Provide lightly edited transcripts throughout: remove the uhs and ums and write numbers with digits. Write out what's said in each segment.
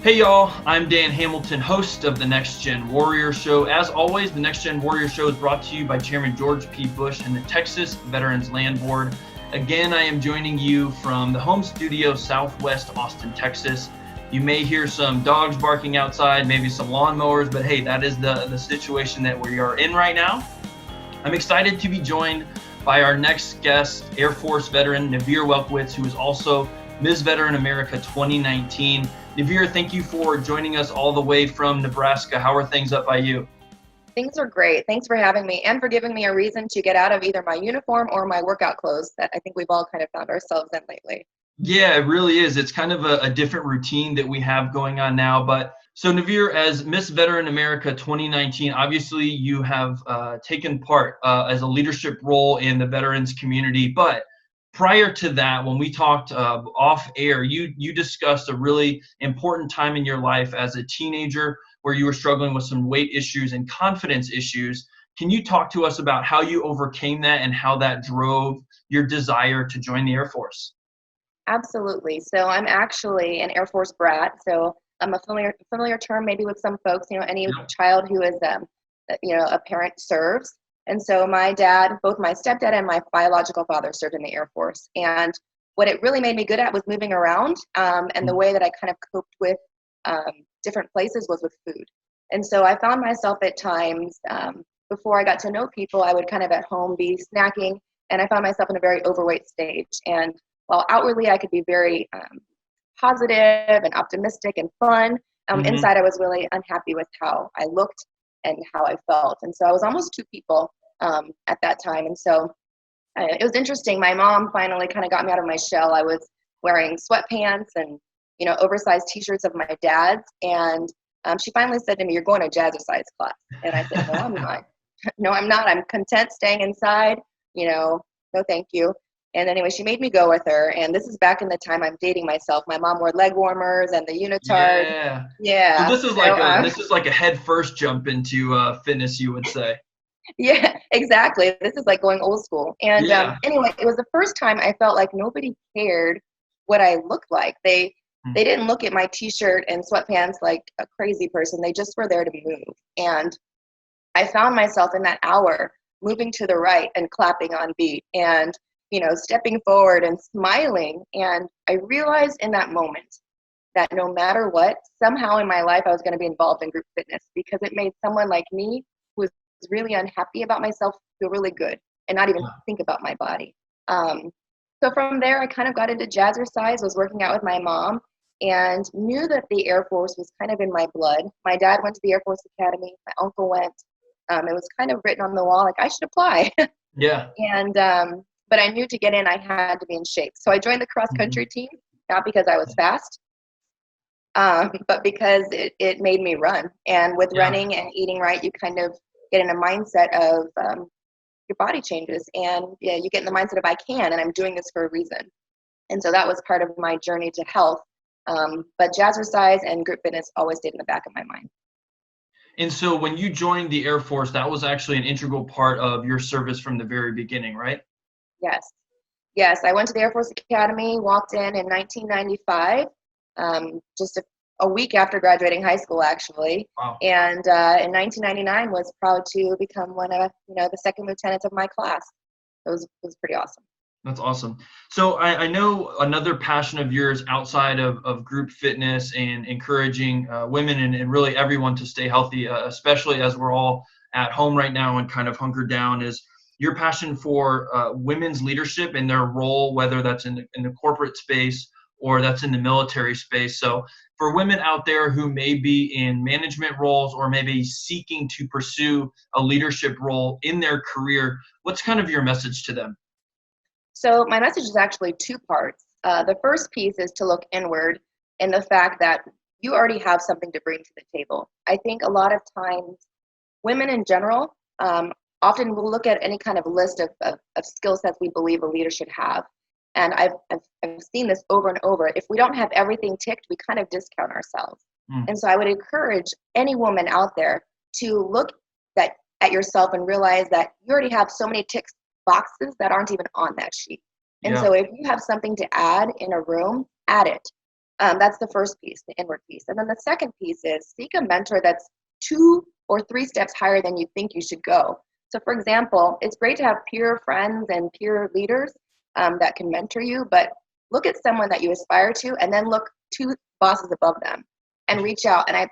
Hey y'all, I'm Dan Hamilton, host of the Next Gen Warrior Show. As always, the Next Gen Warrior Show is brought to you by Chairman George P. Bush and the Texas Veterans Land Board. Again, I am joining you from the home studio, Southwest Austin, Texas. You may hear some dogs barking outside, maybe some lawnmowers, but hey, that is the situation that we are in right now. I'm excited to be joined by our next guest, Air Force veteran Naviere Walkewicz, who is also Ms. Veteran America 2019. Naviere, thank you for joining us all the way from Nebraska. How are things up by you? Things are great. Thanks for having me and for giving me a reason to get out of either my uniform or my workout clothes that I think we've all kind of found ourselves in lately. Yeah, it really is. It's kind of a different routine that we have going on now. But so Naviere, as Miss Veteran America 2019, obviously you have taken part as a leadership role in the veterans community. But prior to that, when we talked off air, you discussed a really important time in your life as a teenager where you were struggling with some weight issues and confidence issues. Can you talk to us about how you overcame that and how that drove your desire to join the Air Force? Absolutely. So I'm actually an Air Force brat. So I'm a familiar term maybe with some folks. Any Yeah. child who is a parent serves. And so my dad, both my stepdad and my biological father served in the Air Force. And what it really made me good at was moving around. And the way that I kind of coped with different places was with food. And so I found myself at times, before I got to know people, I would kind of at home be snacking, and I found myself in a very overweight stage. And while outwardly I could be very positive and optimistic and fun, Mm-hmm. inside I was really unhappy with how I looked and how I felt. And so I was almost two people at that time. And so it was interesting. My mom finally kind of got me out of my shell. I was wearing sweatpants and oversized T-shirts of my dad's, and she finally said to me, "You're going to jazzercise class." And I said, "No, I'm not. No, I'm not. I'm content staying inside. No, thank you." And anyway, she made me go with her. And this is back in the time I'm dating myself. My mom wore leg warmers and the unitard. Yeah. So Yeah. this is like So a head first jump into fitness, you would say. yeah, exactly. This is like going old school. And Yeah. anyway, it was the first time I felt like nobody cared what I looked like. They didn't look at my t-shirt and sweatpants like a crazy person. They just were there to move. And I found myself in that hour moving to the right and clapping on beat and stepping forward and smiling. And I realized in that moment that no matter what, somehow in my life I was going to be involved in group fitness, because it made someone like me who was really unhappy about myself feel really good and not even think about my body. So from there, I kind of got into jazzercise, was working out with my mom, and knew that the Air Force was kind of in my blood. My dad went to the Air Force Academy. My uncle went. It was kind of written on the wall, like I should apply. Yeah. And but I knew to get in, I had to be in shape. So I joined the cross country team, not because I was fast, but because it made me run. And with Yeah. running and eating right, you kind of get in a mindset of your body changes, and yeah, you get in the mindset of I can, and I'm doing this for a reason. And so that was part of my journey to health. But jazzercise and group fitness always stayed in the back of my mind. And so when you joined the Air Force, that was actually an integral part of your service from the very beginning, right? Yes. Yes, I went to the Air Force Academy, walked in 1995, just a week after graduating high school, actually. Wow. And in 1999 was proud to become one of the second lieutenants of my class. It was pretty awesome. That's awesome. So I know another passion of yours outside of group fitness and encouraging women and really everyone to stay healthy, especially as we're all at home right now and kind of hunkered down, is your passion for women's leadership and their role, whether that's in the corporate space or that's in the military space. So for women out there who may be in management roles or maybe seeking to pursue a leadership role in their career, what's kind of your message to them? So my message is actually two parts. The first piece is to look inward in the fact that you already have something to bring to the table. I think a lot of times women in general often will look at any kind of list of skill sets we believe a leader should have. And I've seen this over and over. If we don't have everything ticked, we kind of discount ourselves. Mm. And so I would encourage any woman out there to look at yourself and realize that you already have so many tick boxes that aren't even on that sheet. And Yeah. so if you have something to add in a room, add it. That's the first piece, the inward piece. And then the second piece is seek a mentor that's 2 or 3 steps higher than you think you should go. So for example, it's great to have peer friends and peer leaders that can mentor you, but look at someone that you aspire to and then look 2 bosses above them and reach out. And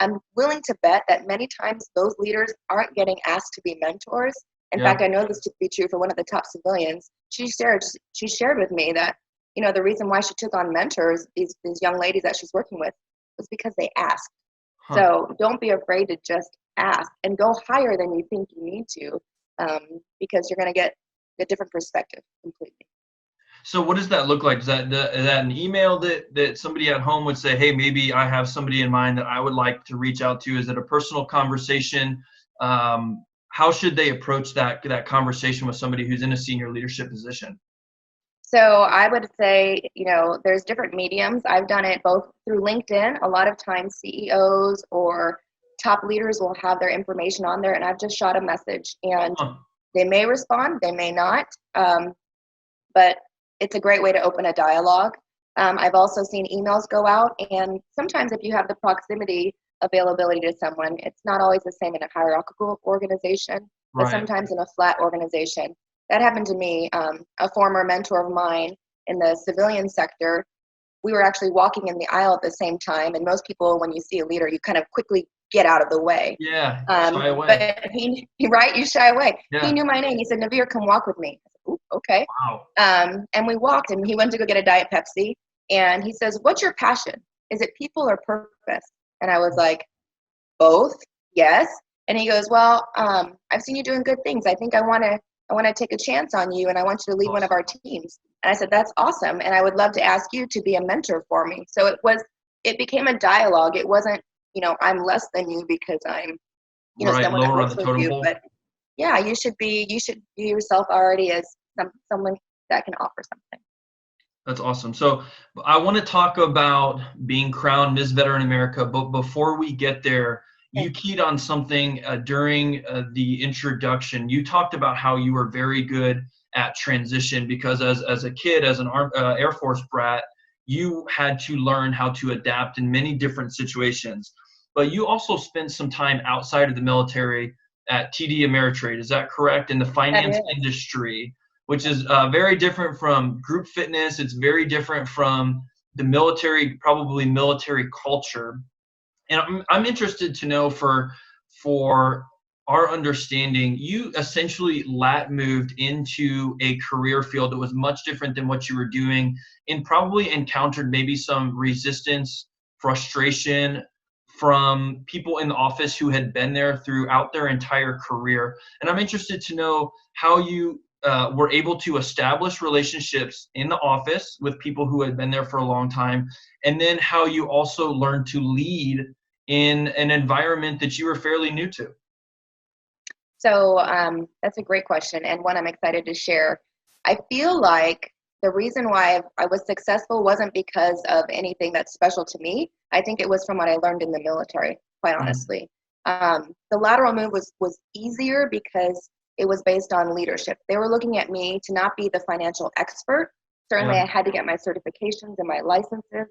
I'm willing to bet that many times those leaders aren't getting asked to be mentors. In fact, I know this to be true for one of the top civilians. She shared with me that, you know, the reason why she took on mentors, these young ladies that she's working with, was because they asked. So don't be afraid to just ask and go higher than you think you need to, because you're going to get a different perspective completely. So what does that look like? Is that an email that somebody at home would say, hey, maybe I have somebody in mind that I would like to reach out to? Is it a personal conversation? How should they approach that conversation with somebody who's in a senior leadership position? So I would say, you know, there's different mediums. I've done it both through LinkedIn. A lot of times CEOs or top leaders will have their information on there, and I've just shot a message, and they may respond, they may not, but it's a great way to open a dialogue. I've also seen emails go out, and sometimes if you have the proximity availability to someone, it's not always the same in a hierarchical organization, but sometimes in a flat organization. That happened to me. A former mentor of mine in the civilian sector, we were actually walking in the aisle at the same time, and most people, when you see a leader, you kind of quickly get out of the way. Yeah, shy away. But you shy away. Yeah. He knew my name. He said, Naviere, come walk with me. I said, ooh, okay. Wow. And we walked, and he went to go get a Diet Pepsi, and he says, what's your passion? Is it people or purpose? And I was like, both, yes. And he goes, well, I've seen you doing good things. I think I want to take a chance on you, and I want you to lead one of our teams. And I said, that's awesome. And I would love to ask you to be a mentor for me. So it became a dialogue. It wasn't, you know, I'm less than you because I'm, you know, someone that works with you. But yeah, you should view yourself already as someone that can offer something. That's awesome. So I want to talk about being crowned Ms. Veteran America, but before we get there, you keyed on something during the introduction. You talked about how you were very good at transition because as a kid, as an Air Force brat, you had to learn how to adapt in many different situations. But you also spent some time outside of the military at TD Ameritrade. Is that correct? In the finance industry, which is very different from group fitness. It's very different from the military, probably military culture. And I'm interested to know for our understanding, you essentially moved into a career field that was much different than what you were doing, and probably encountered maybe some resistance, frustration from people in the office who had been there throughout their entire career. And I'm interested to know how you were able to establish relationships in the office with people who had been there for a long time, and then how you also learned to lead in an environment that you were fairly new to. So that's a great question, and one I'm excited to share. I feel like the reason why I was successful wasn't because of anything that's special to me. I think it was from what I learned in the military, quite honestly. The lateral move was easier because it was based on leadership. They were looking at me to not be the financial expert. Certainly I had to get my certifications and my licenses,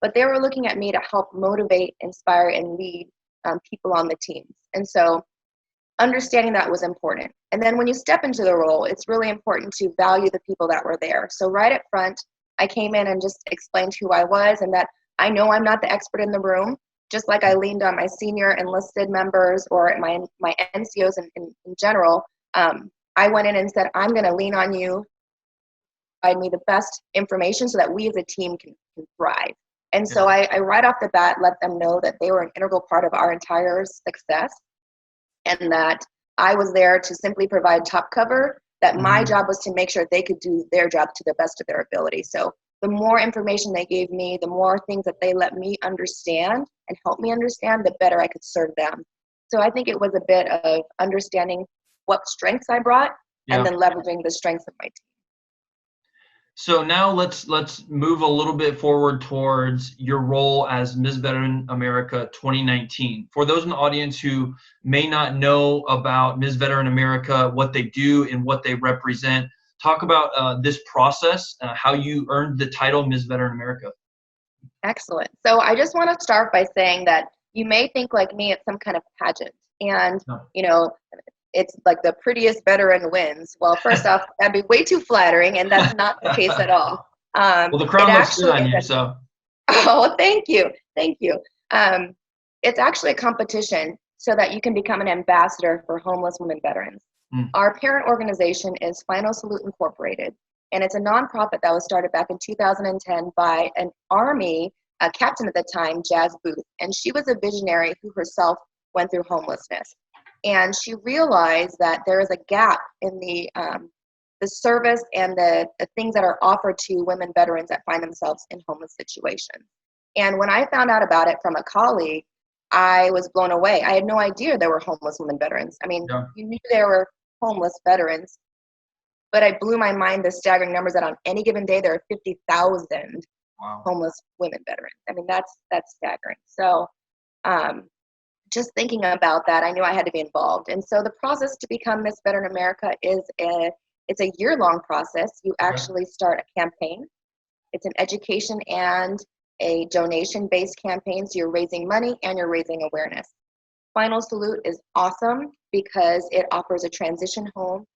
but they were looking at me to help motivate, inspire, and lead people on the teams. And so understanding that was important. And then when you step into the role, it's really important to value the people that were there. So right up front, I came in and just explained who I was and that I know I'm not the expert in the room, just like I leaned on my senior enlisted members or my NCOs in general. I went in and said, I'm going to lean on you, provide me the best information so that we as a team can thrive. And so I right off the bat let them know that they were an integral part of our entire success, and that I was there to simply provide top cover, that my job was to make sure they could do their job to the best of their ability. So the more information they gave me, the more things that they let me understand and help me understand, the better I could serve them. So I think it was a bit of understanding what strengths I brought and then leveraging the strengths of my team. So now let's move a little bit forward towards your role as Ms. Veteran America 2019. For those in the audience who may not know about Ms. Veteran America, what they do and what they represent, talk about this process, how you earned the title Ms. Veteran America. Excellent. So I just want to start by saying that you may think like me it's some kind of pageant. And, No. you know, it's like the prettiest veteran wins. Well, first off, that'd be way too flattering, and that's not the case at all. Well, the It crown looks good actually on is you, so. oh, thank you. Thank you. It's actually a competition so that you can become an ambassador for homeless women veterans. Mm. Our parent organization is Final Salute Incorporated, and it's a nonprofit that was started back in 2010 by an Army captain at the time, Jazz Booth. And she was a visionary who herself went through homelessness. And she realized that there is a gap in the service and the things that are offered to women veterans that find themselves in homeless situations. And when I found out about it from a colleague, I was blown away. I had no idea there were homeless women veterans. I mean, Yeah. you knew there were homeless veterans, but I blew my mind the staggering numbers that on any given day there are 50,000 Wow. homeless women veterans. I mean, that's staggering. So just thinking about that, I knew I had to be involved. And so the process to become Miss Veteran America it's a year-long process. You actually start a campaign. It's an education and a donation-based campaign, so you're raising money and you're raising awareness. Final Salute is awesome because it offers a transition home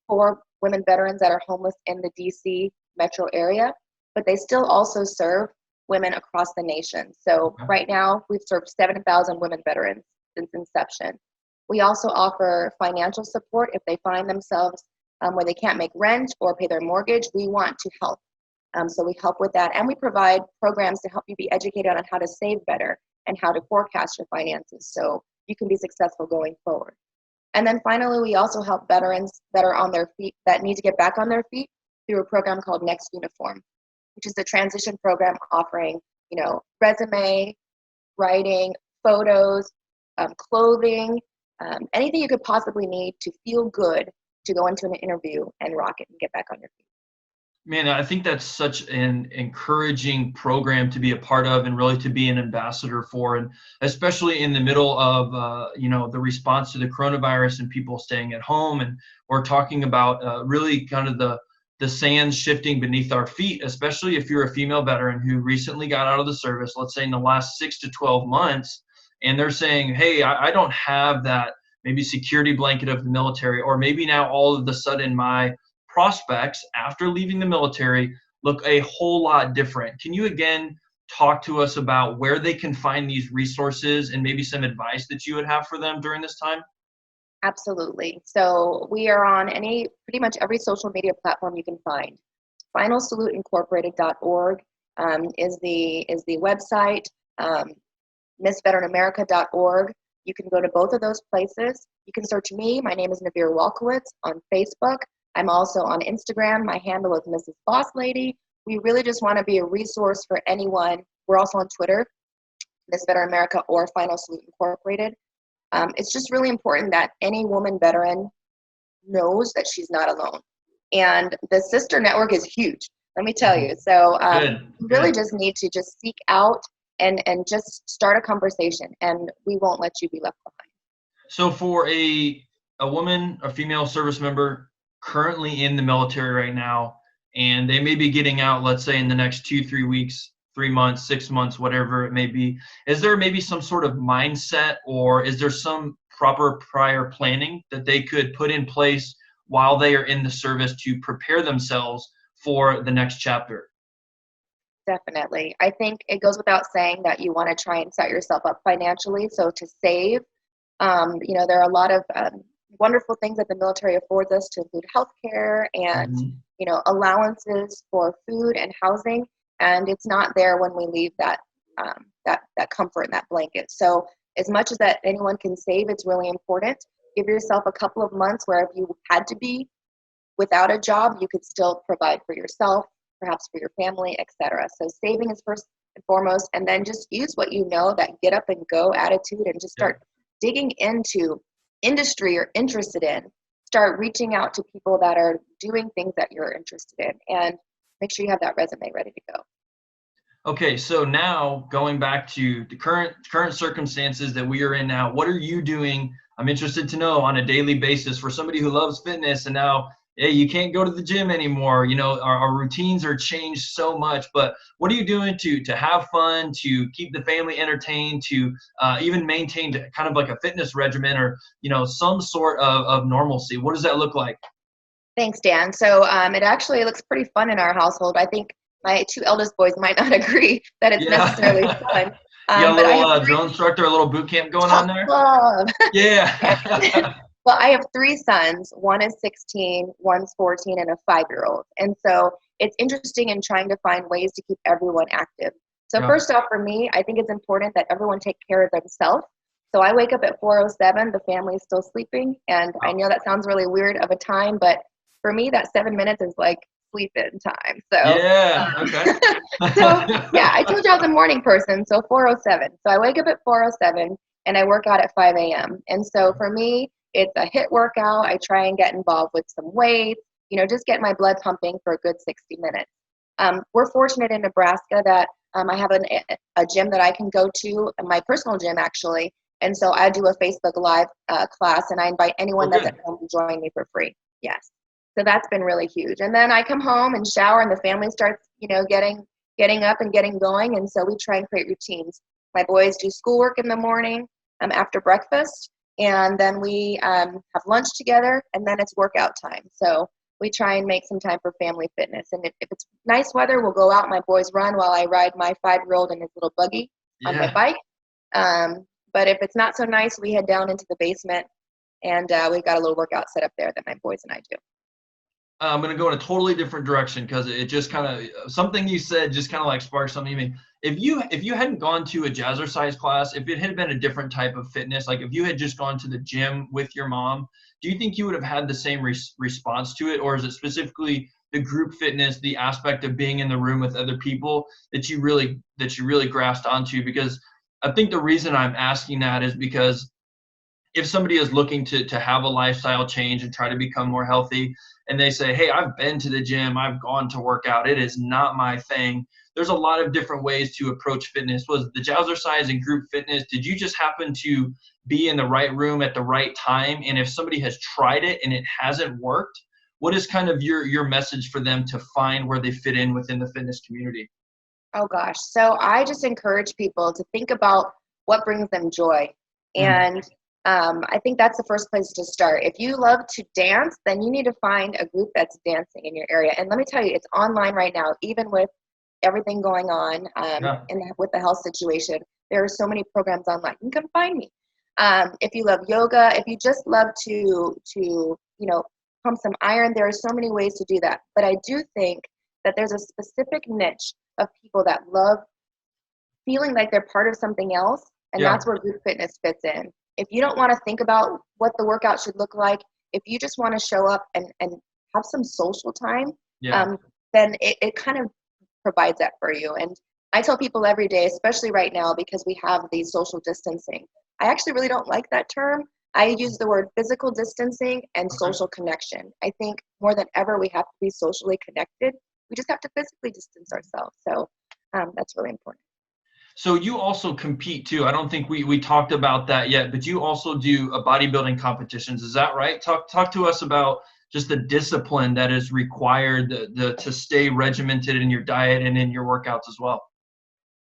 for women veterans that are homeless in the DC metro area, but they still also serve women across the nation. So right now, we've served 7,000 women veterans since inception. We also offer financial support if they find themselves where they can't make rent or pay their mortgage. We want to help. So we help with that, and we provide programs to help you be educated on how to save better and how to forecast your finances so you can be successful going forward. And then finally, we also help veterans that are on their feet, that need to get back on their feet, through a program called Next Uniform, which is a transition program offering, resume, writing, photos, clothing, anything you could possibly need to feel good to go into an interview and rock it and get back on your feet. Man, I think that's such an encouraging program to be a part of and really to be an ambassador for, and especially in the middle of the response to the coronavirus and people staying at home, and we're talking about really kind of the sands shifting beneath our feet, especially if you're a female veteran who recently got out of the service, let's say in the last 6 to 12 months, and they're saying, hey, I don't have that maybe security blanket of the military, or maybe now all of a sudden my prospects after leaving the military look a whole lot different. Can you again talk to us about where they can find these resources and maybe some advice that you would have for them during this time? Absolutely. So we are on pretty much every social media platform you can find. FinalSaluteIncorporated.org is the website. MissVeteranAmerica.org. You can go to both of those places. You can search me. My name is Naviere Walkewicz on Facebook. I'm also on Instagram. My handle is Mrs. Boss Lady. We really just want to be a resource for anyone. We're also on Twitter, Miss Veteran America or Final Salute Incorporated. It's just really important that any woman veteran knows that she's not alone. And the sister network is huge, let me tell you. So you really just need to just seek out and just start a conversation, and we won't let you be left behind. So for a woman, a female service member currently in the military right now, and they may be getting out, let's say in the next 2-3 weeks, 3 months, 6 months, whatever it may be, is there maybe some sort of mindset, or is there some proper prior planning that they could put in place while they are in the service to prepare themselves for the next chapter? Definitely. I think it goes without saying that you want to try and set yourself up financially. So to save, there are a lot of wonderful things that the military affords us, to include healthcare and, allowances for food and housing. And it's not there when we leave that comfort and that blanket. So as much as that anyone can save, it's really important. Give yourself a couple of months where if you had to be without a job, you could still provide for yourself, perhaps for your family, etc. So saving is first and foremost, and then just use what you know, that get up and go attitude, and just start digging into industry you're interested in. Start reaching out to people that are doing things that you're interested in, and make sure you have that resume ready to go. Okay, so now going back to the current circumstances that we are in now, what are you doing? I'm interested to know on a daily basis for somebody who loves fitness and now hey, you can't go to the gym anymore. You know, our routines are changed so much. But what are you doing to have fun, to keep the family entertained, to even maintain kind of like a fitness regimen or, you know, some sort of normalcy? What does that look like? Thanks, Dan. So it actually looks pretty fun in our household. I think my two eldest boys might not agree that it's necessarily Yeah. fun. You got a But I little have drill instructor, a little boot camp going on tough there? love. Yeah. Well, I have three sons. One is 16, one's 14, and a 5-year-old. And so it's interesting in trying to find ways to keep everyone active. So Yeah. first off, for me, I think it's important that everyone take care of themselves. So I wake up at 4:07. The family is still sleeping. And I know that sounds really weird of a time, but for me, that 7 minutes is like sleep-in time. So, Yeah. Okay. so yeah, I told you I was a morning person. So 4:07. So I wake up at 4:07 and I work out at 5 a.m. And so for me, it's a HIIT workout. I try and get involved with some weights, you know, just get my blood pumping for a good 60 minutes. We're fortunate in Nebraska that I have a gym that I can go to, my personal gym actually. And so I do a Facebook Live class, and I invite anyone that's at home to join me for free. Yes. So that's been really huge. And then I come home and shower, and the family starts, you know, getting up and getting going. And so we try and create routines. My boys do schoolwork in the morning after breakfast, and then we have lunch together, and then it's workout time. So we try and make some time for family fitness. And if it's nice weather, we'll go out. My boys run while I ride my 5-year-old in his little buggy on my bike. But if it's not so nice, we head down into the basement, and we've got a little workout set up there that my boys and I do. I'm going to go in a totally different direction because it just kind of something you said just kind of like sparked something in me. If you hadn't gone to a jazzercise class, if it had been a different type of fitness, like if you had just gone to the gym with your mom, do you think you would have had the same response to it, or is it specifically the group fitness, the aspect of being in the room with other people that you really grasped onto? Because I think the reason I'm asking that is because if somebody is looking to have a lifestyle change and try to become more healthy, and they say, hey, I've been to the gym, I've gone to work out, it is not my thing. There's a lot of different ways to approach fitness. Was the jazzercise and group fitness, did you just happen to be in the right room at the right time? And if somebody has tried it and it hasn't worked, what is kind of your message for them to find where they fit in within the fitness community? Oh gosh. So I just encourage people to think about what brings them joy. And I think that's the first place to start. If you love to dance, then you need to find a group that's dancing in your area. And let me tell you, it's online right now, even with everything going on with the health situation. There are so many programs online. You can come find me. If you love yoga, if you just love to you know, pump some iron, there are so many ways to do that. But I do think that there's a specific niche of people that love feeling like they're part of something else, and that's where group fitness fits in. If you don't want to think about what the workout should look like, if you just want to show up and have some social time, then it kind of provides that for you. And I tell people every day, especially right now, because we have the social distancing, I actually really don't like that term. I use the word physical distancing and social connection. I think more than ever, we have to be socially connected. We just have to physically distance ourselves. So that's really important. So you also compete too. I don't think we talked about that yet, but you also do bodybuilding competitions. Is that right? Talk to us about just the discipline that is required to stay regimented in your diet and in your workouts as well.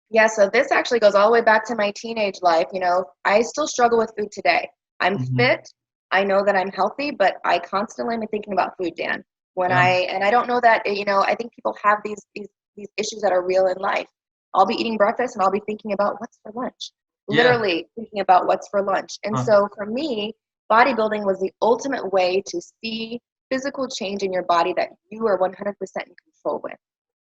Yeah, so this actually goes all the way back to my teenage life. You know, I still struggle with food today. I'm fit. I know that I'm healthy, but I constantly am thinking about food, Dan. And I don't know that, you know, I think people have these issues that are real in life. I'll be eating breakfast and I'll be thinking about what's for lunch. Literally thinking about what's for lunch. And so for me, bodybuilding was the ultimate way to see physical change in your body that you are 100% in control with.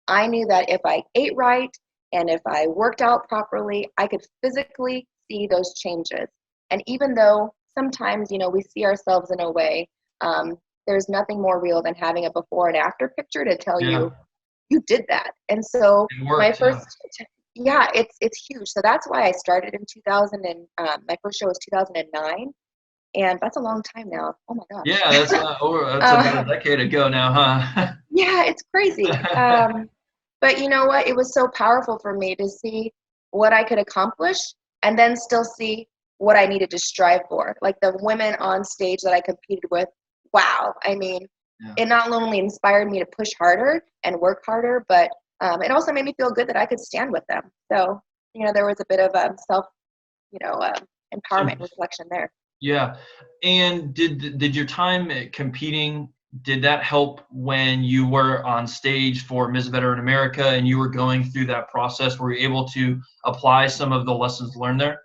I knew that if I ate right and if I worked out properly, I could physically see those changes. And even though sometimes, you know, we see ourselves in a way, there's nothing more real than having a before and after picture to tell you did that. And so my first, it's huge. So that's why I started in 2000 and my first show was 2009. And that's a long time now. Oh my gosh. Yeah, that's about a decade ago now, huh? Yeah, it's crazy. But you know what? It was so powerful for me to see what I could accomplish and then still see what I needed to strive for. Like the women on stage that I competed with, wow. I mean, it not only inspired me to push harder and work harder, but it also made me feel good that I could stand with them. So, there was a bit of self, empowerment reflection there. Yeah. And did your time competing, did that help when you were on stage for Ms. Veteran America and you were going through that process? Were you able to apply some of the lessons learned there?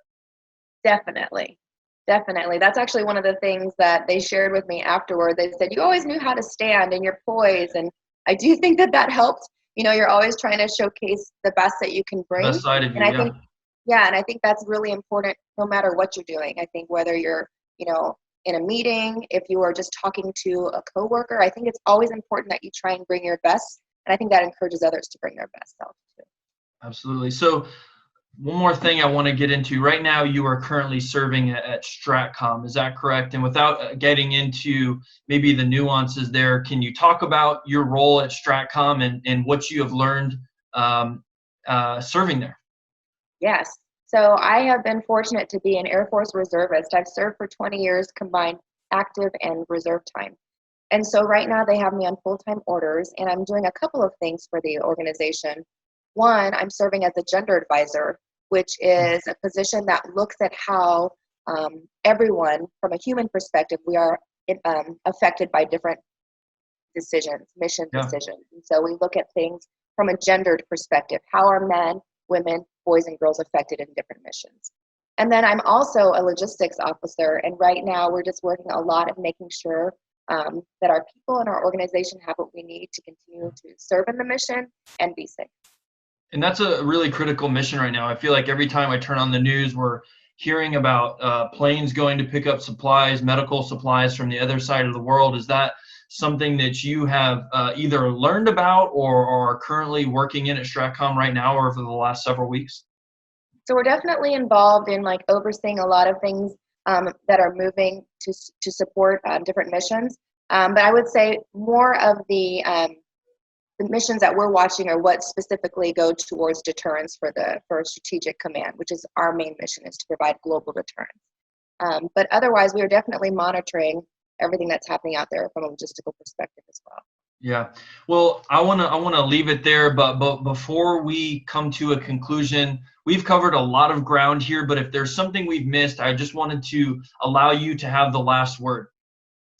Definitely. That's actually one of the things that they shared with me afterward. They said, you always knew how to stand and your poise. And I do think that helped. You're always trying to showcase the best that you can bring. Best side of you, and I think that's really important no matter what you're doing. I think whether you're, in a meeting, if you are just talking to a coworker, I think it's always important that you try and bring your best. And I think that encourages others to bring their best self too. Absolutely. So one more thing I want to get into. Right now, you are currently serving at Stratcom. Is that correct? And without getting into maybe the nuances there, can you talk about your role at Stratcom and what you have learned serving there? Yes. So I have been fortunate to be an Air Force reservist. I've served for 20 years combined active and reserve time. And so right now they have me on full-time orders, and I'm doing a couple of things for the organization. One, I'm serving as a gender advisor, which is a position that looks at how everyone, from a human perspective, we are affected by different decisions, mission decisions. And so we look at things from a gendered perspective. How are men, women, boys, and girls affected in different missions? And then I'm also a logistics officer, and right now we're just working a lot at making sure that our people in our organization have what we need to continue to serve in the mission and be safe. And that's a really critical mission right now. I feel like every time I turn on the news, we're hearing about planes going to pick up supplies, medical supplies from the other side of the world. Is that something that you have either learned about or are currently working in at Stratcom right now or over the last several weeks? So we're definitely involved in overseeing a lot of things that are moving to support different missions. But I would say more of the missions that we're watching are what specifically go towards deterrence for Strategic Command, which is our main mission, is to provide global deterrence. But otherwise, we are definitely monitoring everything that's happening out there from a logistical perspective as well. Yeah. Well, I wanna leave it there, but before we come to a conclusion, we've covered a lot of ground here, but if there's something we've missed, I just wanted to allow you to have the last word.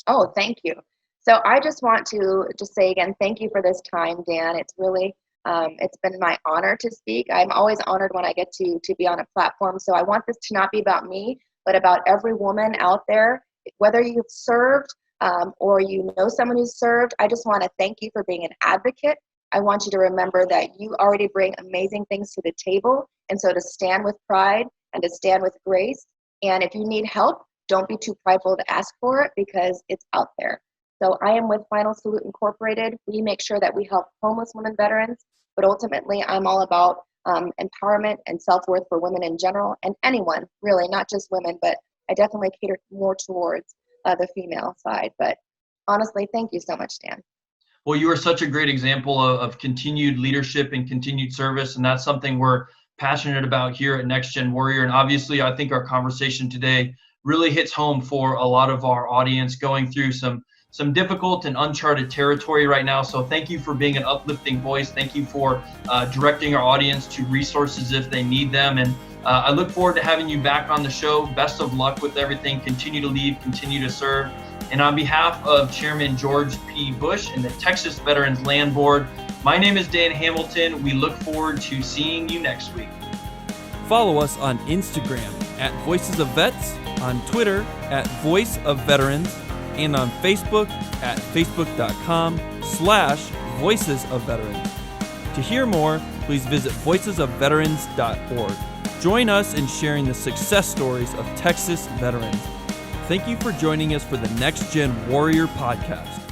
Oh, thank you. So I just want to say again, thank you for this time, Dan. It's really, it's been my honor to speak. I'm always honored when I get to be on a platform. So I want this to not be about me, but about every woman out there, whether you've served or you know someone who's served. I just want to thank you for being an advocate. I want you to remember that you already bring amazing things to the table. And so to stand with pride and to stand with grace. And if you need help, don't be too prideful to ask for it because it's out there. So I am with Final Salute Incorporated. We make sure that we help homeless women veterans, but ultimately I'm all about empowerment and self-worth for women in general and anyone, really, not just women, but I definitely cater more towards the female side. But honestly, thank you so much, Dan. Well, you are such a great example of continued leadership and continued service, and that's something we're passionate about here at Next Gen Warrior. And obviously, I think our conversation today really hits home for a lot of our audience going through some difficult and uncharted territory right now. So thank you for being an uplifting voice. Thank you for directing our audience to resources if they need them. And I look forward to having you back on the show. Best of luck with everything. Continue to lead, continue to serve. And on behalf of Chairman George P. Bush and the Texas Veterans Land Board, my name is Dan Hamilton. We look forward to seeing you next week. Follow us on Instagram at Voices of Vets, on Twitter at Voice of Veterans, and on Facebook at facebook.com/Voices of Veterans. To hear more, please visit voicesofveterans.org. Join us in sharing the success stories of Texas veterans. Thank you for joining us for the Next Gen Warrior podcast.